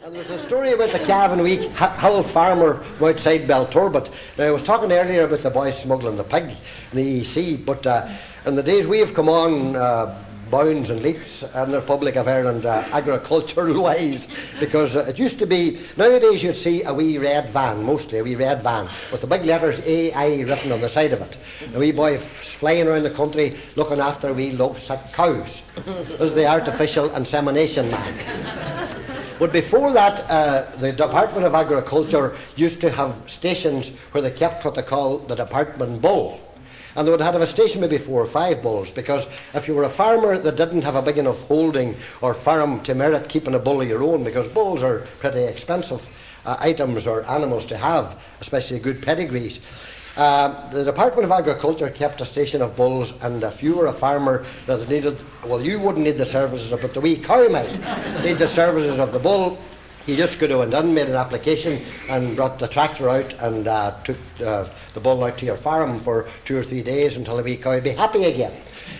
And there's a story about the Cavan week hill farmer outside Belturbet. Now, I was talking earlier about the boys smuggling the pig in the EC, but in the days we have come on bounds and leaps in the Republic of Ireland, agricultural wise, because it used to be, nowadays you'd see a wee red van, mostly a wee red van, with the big letters AI written on the side of it. A wee boy flying around the country looking after wee love-sick cows. This is the artificial insemination man. But before that, the Department of Agriculture used to have stations where they kept what they call the department bull. And they would have a station maybe 4 or 5 bulls, because if you were a farmer that didn't have a big enough holding or farm to merit keeping a bull of your own, because bulls are pretty expensive items or animals to have, especially good pedigrees, the Department of Agriculture kept a station of bulls, and if you were a farmer that needed, well, you wouldn't need the services, but the wee cow might need the services of the bull, you just could have went in, made an application and brought the tractor out and took the bull out to your farm for 2 or 3 days until the wee cow would be happy again.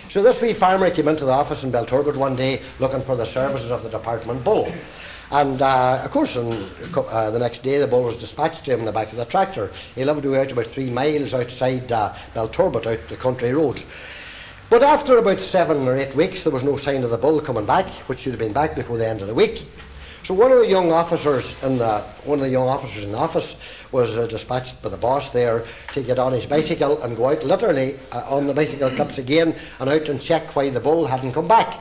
So this wee farmer came into the office in Belturbet one day looking for the services of the department bull. And of course, the next day the bull was dispatched to him in the back of the tractor. He lived out about 3 miles outside Belturbet, out the country roads. But after about 7 or 8 weeks, there was no sign of the bull coming back, which should have been back before the end of the week. So one of the young officers in the office was dispatched by the boss there to get on his bicycle and go out literally on the bicycle clips again and out and check why the bull hadn't come back.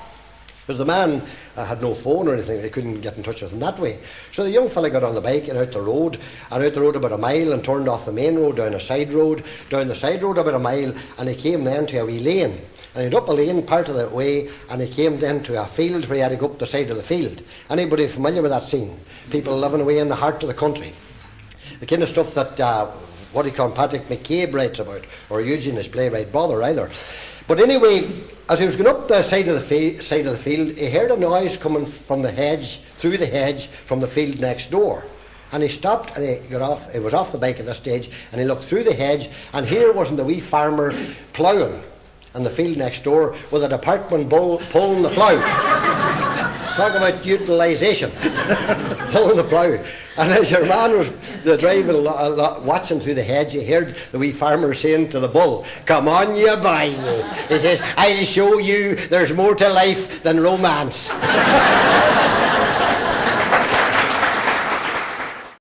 Because the man had no phone or anything, they couldn't get in touch with him that way. So the young fella got on the bike and out the road about a mile and turned off the main road down the side road about a mile, and he came then to a wee lane. And he went up a lane part of the way, and he came then to a field where he had to go up the side of the field. Anybody familiar with that scene? People living away in the heart of the country. The kind of stuff that, what he called Patrick McCabe writes about, or Eugene, his playwright brother, either. But anyway, as he was going up the side of the field, he heard a noise coming from the hedge, through the hedge, from the field next door. And he stopped and he got off. He was off the bike at this stage, and he looked through the hedge, and here wasn't the wee farmer ploughing in the field next door with a department bull pulling the plough. Talk about utilisation. Pulling the plough. And as your man was driving watching through the hedge, he heard the wee farmer saying to the bull, "Come on, you boy." He says, "I'll show you there's more to life than romance."